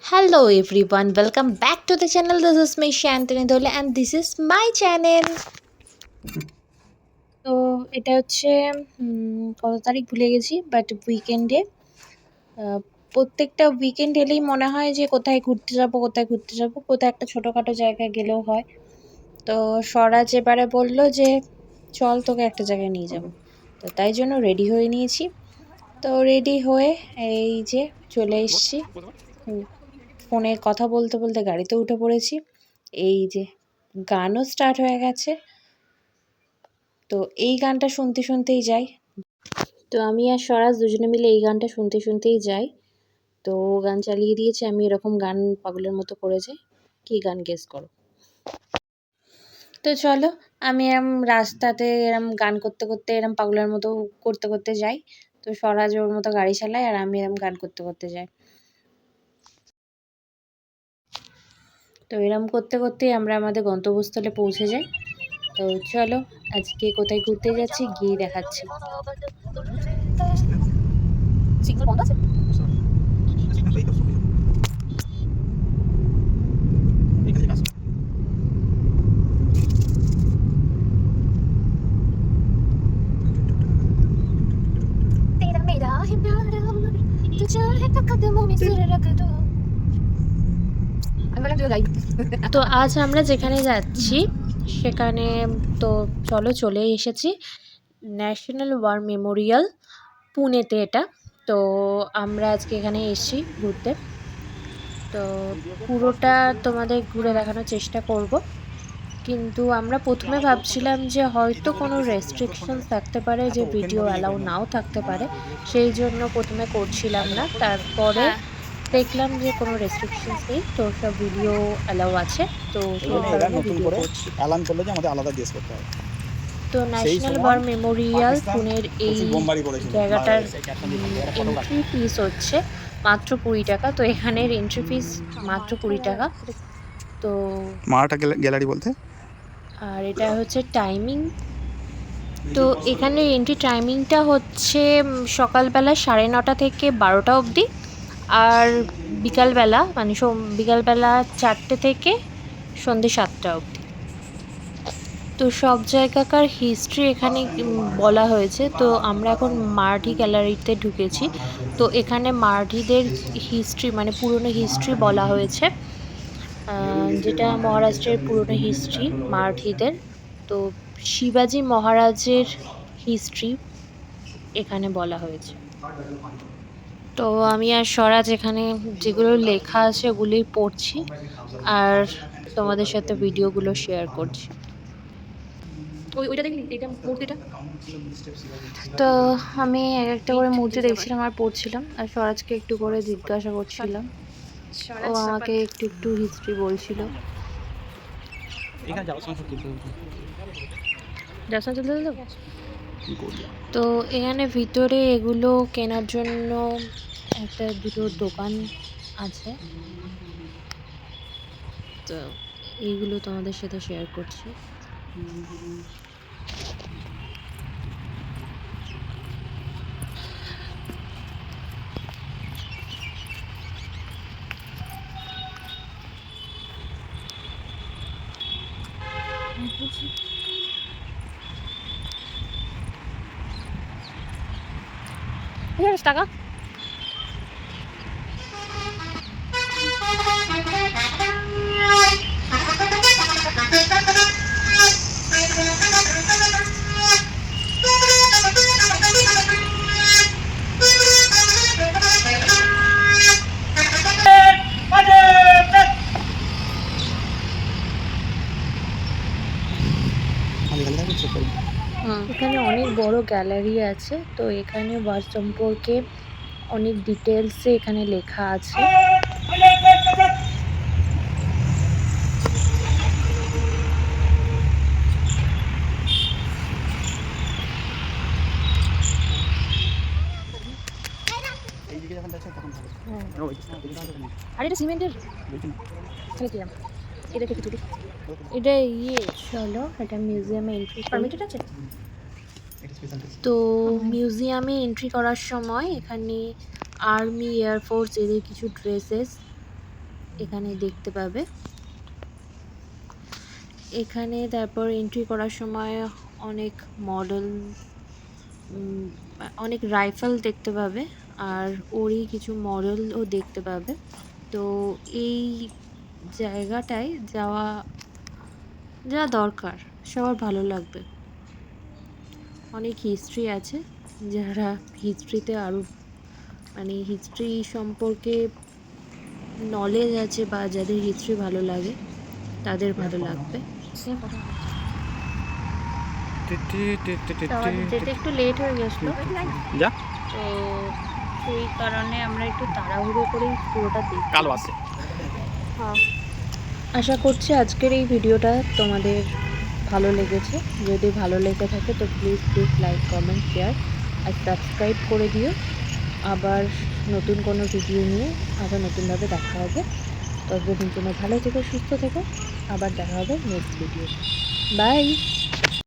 Hello everyone, welcome back to the channel. This is me Shantini Dole and this is my channel. তো এটা হচ্ছে কত তারিখ ভুলে গেছি, বাট উইকেন্ডে প্রত্যেকটা উইকেন্ড এলেই মনে হয় যে কোথায় ঘুরতে যাব, কোথায় একটা ছোটোখাটো জায়গায় গেলেও হয়। তো স্বরাজ এবারে বললো যে চল তোকে একটা জায়গায় নিয়ে যাব। তো তাই জন্য রেডি হয়ে নিয়েছি। তো রেডি হয়ে এই যে চলে এসেছি, ফোনে কথা বলতে বলতে গাড়িতে উঠে পড়েছি। এই যে গানও স্টার্ট হয়ে গেছে, তো এই গানটা শুনতে শুনতেই যাই। তো আমি আর স্বরাজ দুজনে মিলে এই গানটা শুনতে শুনতেই যাই। তো গান চালিয়ে দিয়েছে, আমি এরকম গান পাগলের মতো করে যাই। কী গান গেস করো? তো চলো, আমি এরম রাস্তাতে এরম গান করতে করতে এরম পাগলের মতো করতে করতে যাই। তো স্বরাজ ওর মতো গাড়ি চালায় আর আমি এরম গান করতে করতে যাই। তো এরম করতে করতেই আমরা আমাদের গন্তব্যস্থলে পৌঁছে যাই। তো চলো, আজকে কোথায় ঘুরতে যাচ্ছি গিয়ে দেখাচ্ছি। তো আজ আমরা যেখানে যাচ্ছি সেখানে, তো চলো চলে এসেছি ন্যাশনাল ওয়ার মেমোরিয়াল, পুনেতে এটা। তো আমরা আজকে এখানে এসেছি ঘুরতে। তো পুরোটা তোমাদের ঘুরে দেখানোর চেষ্টা করব, কিন্তু আমরা প্রথমে ভাবছিলাম যে হয়তো কোনো রেস্ট্রিকশনস থাকতে পারে, যে ভিডিও অ্যালাউ নাও থাকতে পারে, সেই জন্য প্রথমে করছিলাম না। তারপরে দেখলাম যে কোনো রেস্ট্রিকশনস নেই, তো সব ভিডিও অ্যালাউ আছে। তো সেই কারণে ভিডিও করছি। অ্যালান করলে যে আমাদের আলাদা দেশ করতে হবে। তো ন্যাশনাল ওয়ার মেমোরিয়াল পুনের এই জায়গাটার এন্ট্রি ফিস হচ্ছে মাত্র 20 টাকা। তো এখানের এন্ট্রি ফিস মাত্র 20 টাকা। তো মারাঠা গ্যালারি বলতে, আর এটা হচ্ছে টাইমিং। তো এখানে এন্ট্রি টাইমিংটা হচ্ছে সকালবেলা 9:30 থেকে 12টা অবধি, আর বিকালবেলা মানে বিকালবেলা 4টে থেকে সন্ধ্যে 7টা অবধি। তো সব জায়গাকার হিস্ট্রি এখানে বলা হয়েছে। তো আমরা এখন মারাঠি গ্যালারিতে ঢুকেছি। তো এখানে মারাঠিদের হিস্ট্রি মানে পুরনো হিস্ট্রি বলা হয়েছে, যেটা মহারাষ্ট্রের পুরনো হিস্ট্রি মারাঠিদের। তো শিবাজি মহারাজের হিস্ট্রি এখানে বলা হয়েছে। তো আমি আর স্বরাজ এখানে যেগুলো লেখা আছে ওগুলোই পড়ছি আর তোমাদের সাথে ভিডিওগুলো শেয়ার করছি। ওইটা দেখলি, এটা মূর্তিটা। তো আমি এক একটা করে মূর্তি দেখছিলাম আর পড়ছিলাম, আর স্বরাজকে একটু করে জিজ্ঞাসা করছিলাম। ও আমাকে একটু একটু হিস্ট্রি বলছিল। তো এখানে ভিতরে এগুলো কেনার জন্য একটা দুটো দোকান আছে, তো এইগুলো তোমাদের সাথে শেয়ার করছি। টাকা এখানে অনেক বড় গ্যালারি আছে। তো এখানে ওয়ার সম্পর্কে অনেক ডিটেলসে এখানে লেখা আছে। আর এটা সিমেন্টের, এটা চলো, এটা মিউজিয়ামে এন্ট্রি পারমিটেড আছে। তো মিউজিয়ামে এন্ট্রি করার সময় এখানে আর্মি, এয়ারফোর্স এদের কিছু ড্রেসেস এখানে দেখতে পাবে। এখানে তারপর এন্ট্রি করার সময় অনেক মডেল, অনেক রাইফেল দেখতে পাবে, আর ওরই কিছু মডেলও দেখতে পাবে। তো এই জায়গাটায় যা দরকার, সবার ভালো লাগবে। অনেক হিস্ট্রি আছে, যারা হিস্ট্রিতে আরও মানে হিস্ট্রি সম্পর্কে নলেজ আছে বা যাদের হিস্ট্রি ভালো লাগে তাদের ভালো লাগবে। আমাদের যেতে একটু লেট হয়ে গেছিলো, যা তো সেই কারণে আমরা একটু তাড়াহুড়ো করেই পুরোটা দেখি। কালো আছে। হ্যাঁ, আশা করছি আজকের এই ভিডিওটা তোমাদের ভালো লেগেছে। যদি ভালো লেগে থাকে তো প্লিজ লাইক, কমেন্ট, শেয়ার আর সাবস্ক্রাইব করে দিও। আবার নতুন কোনো ভিডিও নিয়ে আবার নতুনভাবে দেখা হবে। ততদিনের জন্য ভালো থেকো, সুস্থ থেকো। আবার দেখা হবে নেক্সট ভিডিও। বাই।